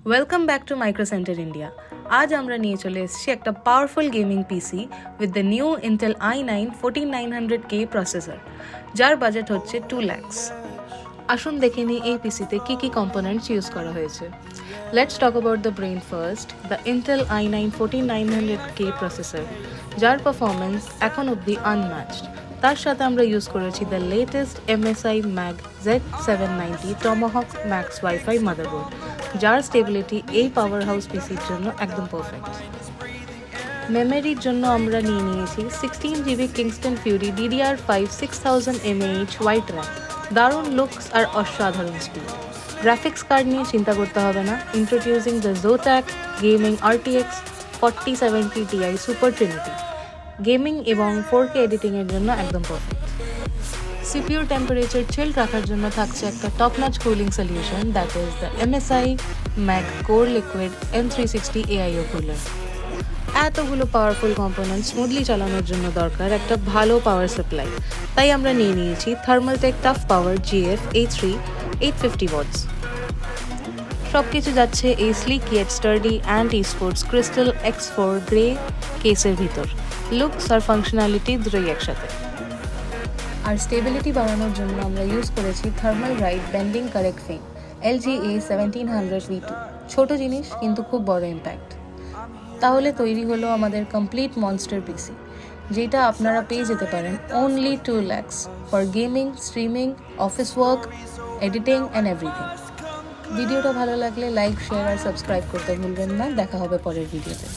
Welcome back to Micro Center India. आज আমরা নিয়ে চলে এসেছি একটা powerful gaming PC with the new Intel i9 14900K processor, যার বাজেট হচ্ছে 2 lakhs. আসুন দেখে নিই এই পিসিতে কি কি কম্পোনেন্টস ইউজ করা হয়েছে। Let's talk about the brain first. The Intel i9 14900K processor, যার পারফরম্যান্স এখন অবধি আনম্যাচড। তার সাথে আমরা ইউজ করেছি the latest MSI Mag Z790 Tomahawk Max WiFi Motherboard, যার স্টেবিলিটি এই পাওয়ারহাউস পিসির জন্য একদম পারফেক্ট। মেমোরির জন্য আমরা নিয়ে নিয়েছি 16GB Kingston Fury DDR5 6000 mAh white RAM, দারুণ লুকস আর অসাধারণ স্পিড। গ্রাফিক্স কার্ড নিয়ে চিন্তা করতে হবে না, introducing the ZOTAC RTX 4070 Ti Super Trinity, gaming এবং 4K এডিটিংয়ের জন্য একদম পারফেক্ট। সিপিইউর টেম্পারেচার চিল রাখার জন্য থাকছে একটা top notch cooling solution, that is the MSI Mag Core Liquid M360 AIO cooler. এতগুলো পাওয়ারফুল কম্পোনেন্ট স্মুথলি চালানোর জন্য দরকার একটা ভালো পাওয়ার সাপ্লাই, তাই আমরা নিয়ে নিয়েছি Thermaltake Toughpower GF A3 850 watts। সব কিছু যাচ্ছে এই slick yet Sturdy Ant-Esports crystal X4 grey কেসের ভিতর। লুকস আর ফাংশনালিটি দুটোই একসাথে। আর স্টেবিলিটি বাড়ানোর জন্য আমরা ইউজ করেছি Thermalright বেন্ডিং কারেক্ট ফেম LGA 1700 V2। ছোট জিনিস কিন্তু খুব বড় ইম্প্যাক্ট। তাহলে তৈরি হলো আমাদের কমপ্লিট মনস্টার পিসি, যেটা আপনারা পেয়ে যেতে পারেন only 2 lakhs for gaming, streaming, office work, editing and everything. ভিডিওটা ভালো লাগলে লাইক, শেয়ার আর সাবস্ক্রাইব করতে ভুলবেন না। দেখা হবে পরের ভিডিওতে।